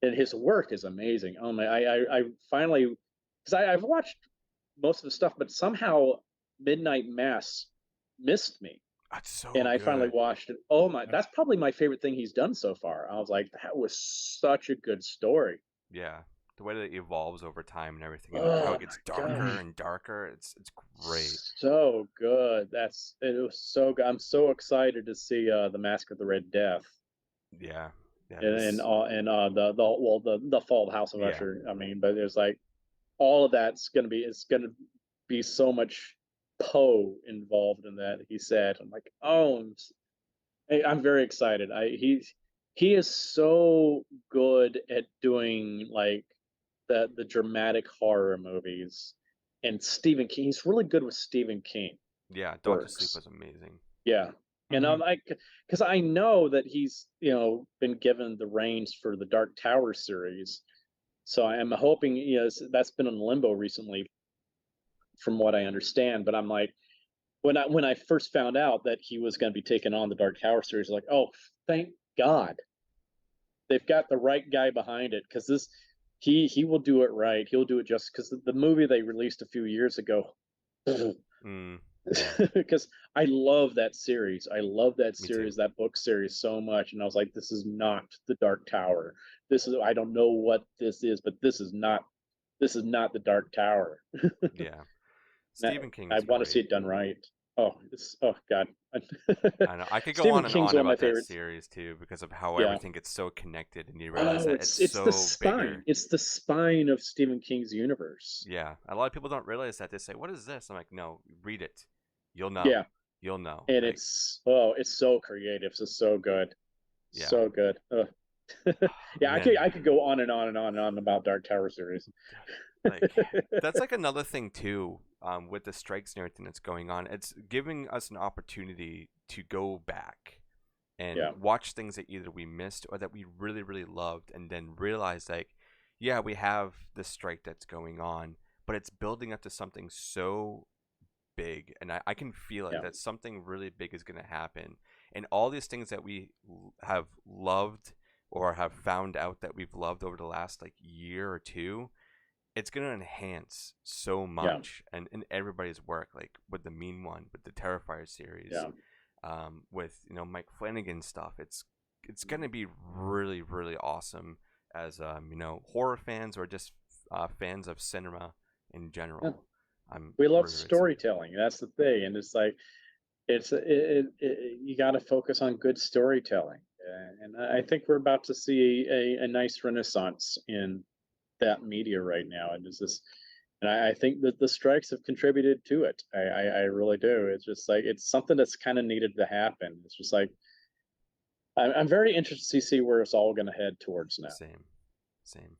and his work is amazing. Oh my! I finally, because I've watched most of the stuff, but somehow Midnight Mass missed me. That's so and I good. finally watched it. Oh my! That's probably my favorite thing he's done so far. I was like, that was such a good story. Yeah. The way that it evolves over time and everything, and how it gets darker and darker, it's great. So good. It was so good. I'm so excited to see the Mask of the Red Death. Yeah. And the Fall of the House of Usher. I mean, but there's like all of that's gonna be so much Poe involved in that. He said, I'm like, I'm very excited. He is so good at doing like the dramatic horror movies, and Stephen King. He's really good with Stephen King. Yeah, Doctor Sleep was amazing. Yeah, and I'm like, because I know that he's been given the reins for the Dark Tower series, so I'm hoping that's been in limbo recently, from what I understand. But I'm like, when I first found out that he was going to be taking on the Dark Tower series, like, oh, thank God, they've got the right guy behind it, because this. He will do it right. He'll do it just because the movie they released a few years ago. Because I love that series. I love that series, that book series so much. And I was like, this is not the Dark Tower. I don't know what this is, but this is not the Dark Tower. Yeah. Stephen King. I want to see it done right. oh God. I know. I could go Stephen on and King's on one of my about that favorites. series too because of how Yeah. everything gets so connected, and you realize Oh, that it's it's the so spine. bigger. It's the spine of Stephen King's universe. Yeah, a lot of people don't realize that. They say, "What is this?" I'm like, "No, read it. You'll know. Yeah, You'll know." and Like, it's so creative. It's so good, yeah, so good. Yeah, man. I could go on and on and on and on about Dark Tower series. Like that's like another thing too, with the strikes and everything that's going on. It's giving us an opportunity to go back and Yeah, watch things that either we missed or that we really really loved, and then realize like, yeah, we have this strike that's going on, but it's building up to something so big, and I can feel it yeah, that something really big is going to happen, and all these things that we have loved or have found out that we've loved over the last like year or two, it's going to enhance so yeah, much, and in everybody's work, like with the Mean One, with the Terrifier series, yeah. with Mike Flanagan stuff. It's going to be really really awesome as horror fans or just fans of cinema in Yeah. general. I'm We love really, really excited. storytelling. That's the thing, and it's like you got to focus on good storytelling, and I think we're about to see a nice renaissance in that media right now, and is this. And I think that the strikes have contributed to it. I really do. It's just like it's something that's kind of needed to happen. It's just like I'm very interested to see where it's all going to head towards now, Same, same.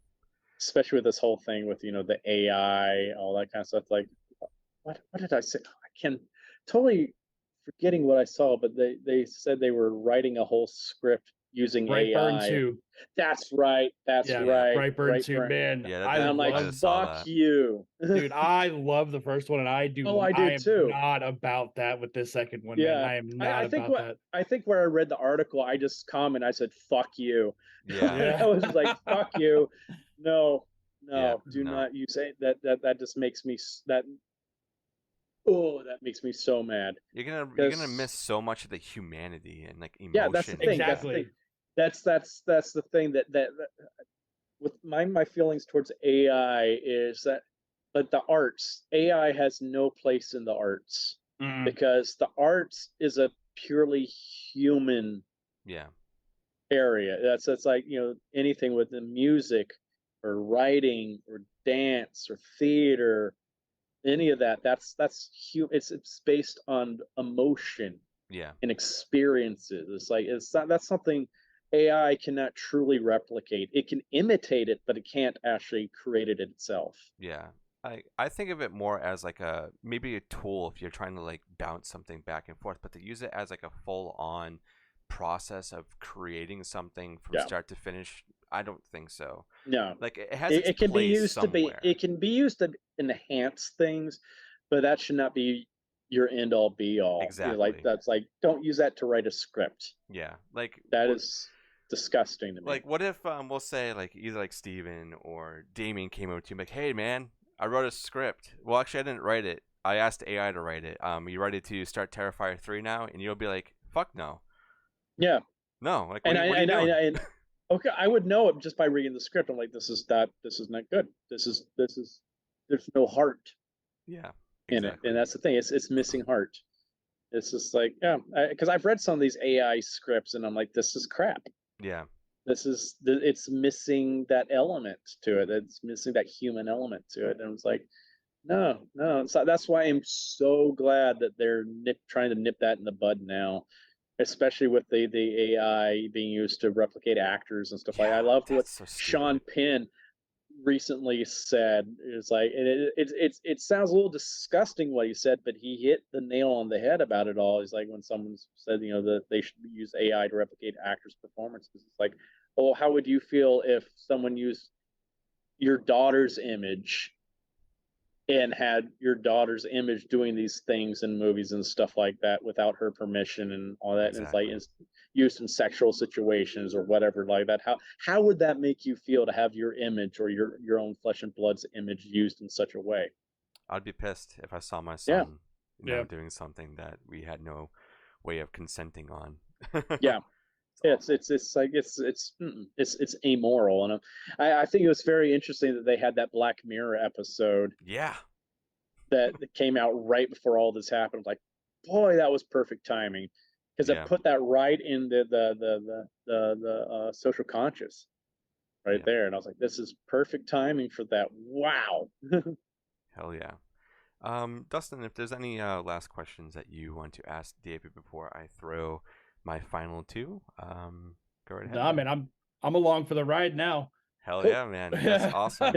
especially with this whole thing with the AI, all that kind of stuff. Like, what did I say? I can totally forgetting what I saw, but they said they were writing a whole script using Brightburn AI. 2. That's right. That's Yeah, Yeah, right. Brightburn 2, Brightburn. man. yeah. That I And did, I'm like, I love, just saw fuck that. you. dude, I love the first one, and Oh, I do I am too. not about that with this second one, man. Yeah. I am I not think about that. where I read the article, I just commented, I said, fuck you. Yeah, I Yeah. was like, fuck you. No, yeah. no, do No, not use it. That just makes me that makes me so mad. you're gonna miss Because so much of the humanity and like yeah, that's the emotion thing. in That's the that. thing. Exactly. That's the thing that with my feelings towards AI is that but the arts, AI has no place in the arts Mm, because the arts is a purely human Yeah, area. That's like, anything with the music or writing or dance or theater, any of that. It's based on emotion yeah, and experiences. It's like it's not that's something AI cannot truly replicate. It can imitate it, but it can't actually create it itself. yeah. I think of it more as like a maybe a tool if you're trying to like bounce something back and forth, but to use it as like a full on process of creating something from Yeah. start to finish, I don't think so. No. Like it has It, its it can be place used to be somewhere. it can be used to enhance things, but that should not be your end all be all. Like Exactly. that's like don't use that to write a script. Yeah. Like That is disgusting to me. like what if we'll say like either like Steven or Damien came over to you like, hey man, I wrote a script. Well, actually I didn't write it. I asked AI to write it. Are you ready to start Terrifier 3 now? And you'll be like, fuck no. Yeah. No, like And what are you doing? okay, I would know it just by reading the script. I'm like, this is not good. There's no heart Yeah, in it, and exactly. that's the thing. It's missing heart. It's just like, yeah, because I've read some of these AI scripts, and I'm like, this is crap. Yeah. It's missing that element to it. It's missing that human element to it, and it's like, no, no. So that's why I'm so glad that they're trying to nip that in the bud now, especially with the AI being used to replicate actors and stuff like. I Yeah, loved what that's so Sean stupid. Penn recently said. It's like it sounds a little disgusting what he said, but he hit the nail on the head about it all. He's like when someone said that they should use AI to replicate actors' performances. It's like, oh, how would you feel if someone used your daughter's image and had your daughter's image doing these things in movies and stuff like that without her permission and all that, and it's like Exactly. it's used in sexual situations or whatever like that. How would that make you feel to have your image or your own flesh and blood's image used in such a way? I'd be pissed if I saw my Yeah, son, yeah. doing something that we had no way of consenting on. yeah. It's awful. It's like it's amoral, and I think it was very interesting that they had that Black Mirror episode Yeah. that came out right before all this happened. Like, boy, that was perfect timing, because it Yeah. put that right in the social conscious right Yeah. there, and I was like, this is perfect timing for that. Wow. Hell yeah. Dustin, if there's any last questions that you want to ask David before I throw my final two, go right ahead, Nah, man. man, I'm along for the ride now. Hell Cool. yeah, man. That's awesome.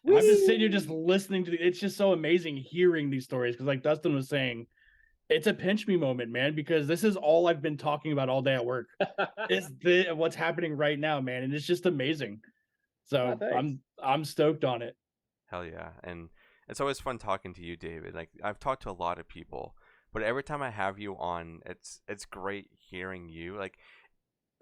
I'm just sitting here just listening to it's just so amazing hearing these stories because like Dustin was saying, it's a pinch me moment, man, because this is all I've been talking about all day at work. Is what's happening right now, man, and it's just amazing. So Thanks. I'm stoked on it. Hell yeah. And it's always fun talking to you, David. Like I've talked to a lot of people, but every time I have you on, it's great hearing you. Like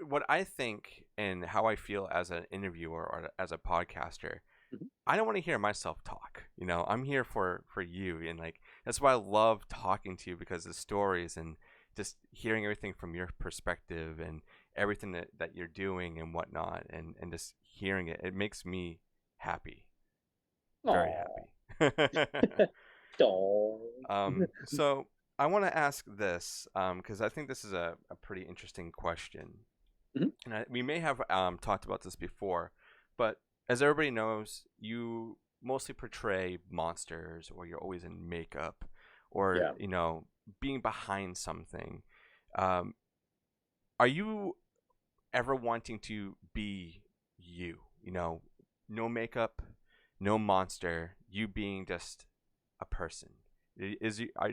what I think and how I feel as an interviewer or as a podcaster, Mhm. I don't want to hear myself talk. You know, I'm here for you, and like that's why I love talking to you, because the stories and just hearing everything from your perspective and everything that you're doing and whatnot, and just hearing it, it makes me happy, very Aw. happy. Aw. So I want to ask this because I think this is a pretty interesting question. Mhm. And we may have talked about this before, but as everybody knows, you mostly portray monsters, or you're always in makeup, or Yeah. you know, being behind something. Um, are you ever wanting to be you? You know, no makeup, no monster, you being just a person. Is you are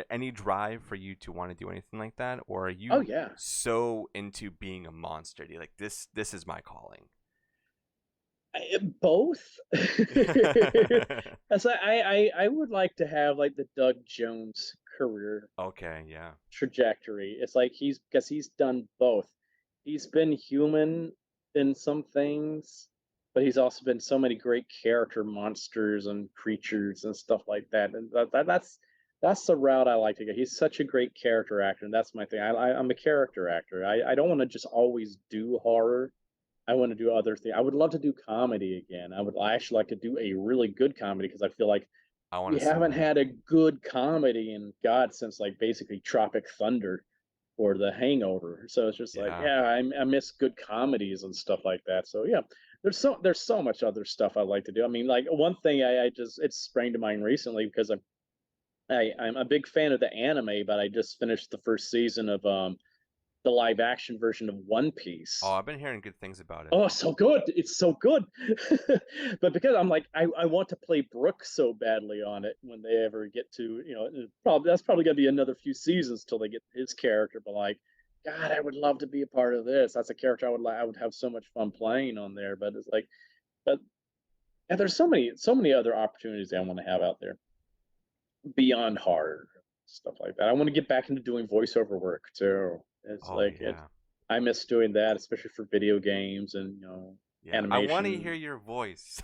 any drive for you to want to do anything like that, or are Oh you yeah. so into being a monster? Do you like this? This is my calling. Both. As I would like to have like the Doug Jones career Okay, yeah, trajectory. It's like he's done both. He's been human in some things, but he's also been so many great character monsters and creatures and stuff like that. And that's the route I like to go. He's such a great character actor, and that's my thing. I'm a character actor. I don't want to just always do horror. I want to do other things. I would love to do comedy again. I actually like to do a really good comedy because I feel like I want we to see haven't that. had a good comedy in God since like basically Tropic Thunder or The Hangover. So it's just like, Yeah, yeah, I miss good comedies and stuff like that. So yeah, there's so much other stuff I like to do. I mean, like one thing I just it sprang to mind recently because I'm a big fan of the anime, but I just finished the first season of the live action version of One oh, Piece. I've been hearing good things about it. Oh, so good. It's so good. But because I'm like, I want to play Brooke so badly on it when they ever get to, that's probably gonna be another few seasons till they get his character. But like, God, I would love to be a part of this. That's a character I would have so much fun playing on there. But it's like, but yeah, there's so many other opportunities I want to have out there beyond horror stuff like that. I want to get back into doing voiceover work too. It's Oh like yeah, I miss doing that, especially for video games and yeah. I want to hear animation. your voice.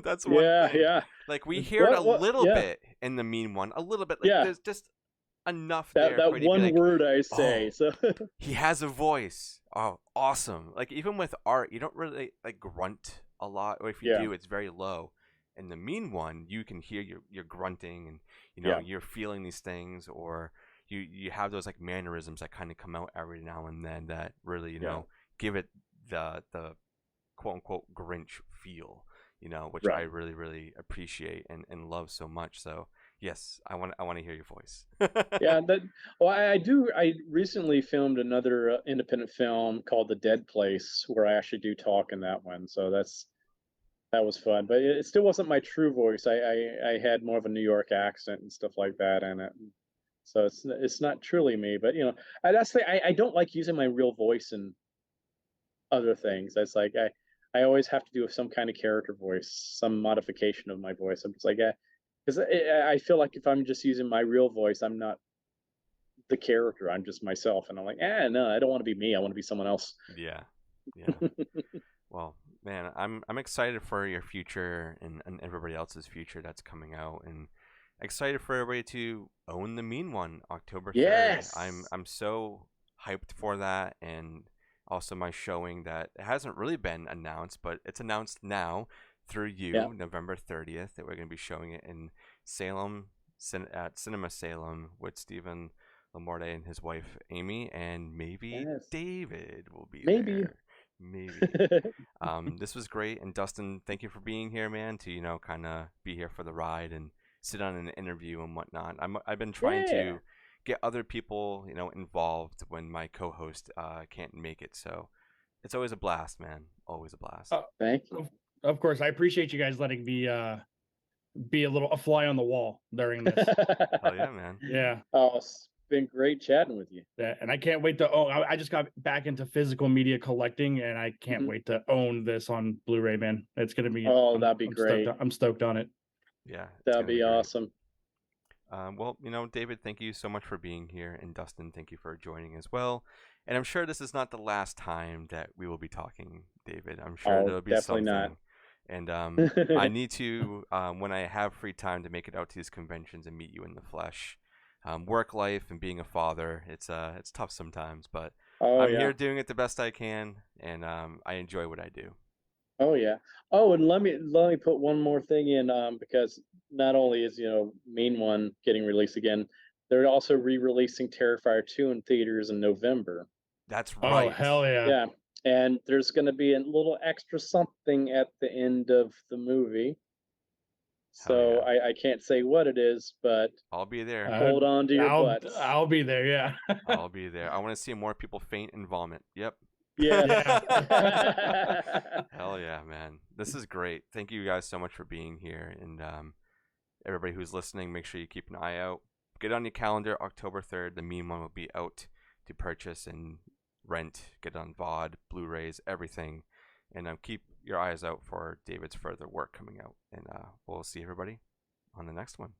That's one Yeah, thing. yeah. Like we hear it a What? little Yeah, bit in the mean one, a little bit. Like yeah. there's just enough That there for that you to be one like, word I say. oh, So he has a voice. Oh, awesome. Like even with art, you don't really like grunt a lot, or if you yeah, do, it's very low. In the mean one, you can hear your grunting, and yeah, you're feeling these things, or you have those like mannerisms that kind of come out every now and then that really yeah. give it the quote unquote Grinch feel, which I Right. really really appreciate and love so much. So yes, I want to hear your voice. Yeah. That. Well, I do. I recently filmed another independent film called The Dead Place, where I actually do talk in that one. So that was fun, but it still wasn't my true voice. I had more of a New York accent and stuff like that in it. So it's not truly me, but that's the I don't like using my real voice in other things. That's like I always have to do some kind of character voice, some modification of my voice. I'm just like, because I feel like if I'm just using my real voice, I'm not the character. I'm just myself, and I'm like, no, I don't want to be me. I want to be someone else. Yeah, yeah. Well, man, I'm excited for your future and everybody else's future that's coming out, and excited for everybody to own the mean one October 3rd. I'm Yes. I'm so hyped for that, and also my showing that it hasn't really been announced, but it's announced now through Yeah. you, November 30th, that we're going to be showing it in Salem, at Cinema Salem with Stephen Lamorte and his wife Amy, and maybe Yes. David will be Maybe. there. Maybe. This was great, and Dustin, thank you for being here, man. To kind of be here for the ride and sit on an interview and whatnot. I've been trying to get other people involved when my co-host can't make it, so it's always a blast, man. Always a blast. Thank you. Of course, I appreciate you guys letting me be a fly on the wall during this. Hell yeah, man. Yeah. Oh, it's been great chatting with you. Yeah, and I can't wait to own. I just got back into physical media collecting, and I can't wait to own this on Blu-ray, man. It's gonna be. That'd be great. I'm stoked on it. Yeah, That'd be awesome. Well, David, thank you so much for being here, and Dustin, thank you for joining as well. And I'm sure this is not the last time that we will be talking, David. I'm sure there'll be definitely something. Not. And I need to, when I have free time, to make it out to these conventions and meet you in the flesh. Work life and being a father, it's tough sometimes, but I'm here doing it the best I can, and I enjoy what I do. Oh yeah. Oh, and let me put one more thing in, because not only is Mean One getting released again, they're also re-releasing Terrifier 2 in theaters in November. That's right. Oh hell yeah! Yeah, and there's going to be a little extra something at the end of the movie. So I can't say what it is, but I'll be there. Hold on to your butts. I'll be there. Yeah. I'll be there. I want to see more people faint and vomit. Yep. Yeah. Hell yeah, man. This is great. Thank you guys so much for being here. And everybody who's listening, make sure you keep an eye out. Get on your calendar. October 3rd, the Mean One will be out to purchase and rent. Get on VOD, Blu-rays, everything. And keep your eyes out for David's further work coming out. And we'll see everybody on the next one.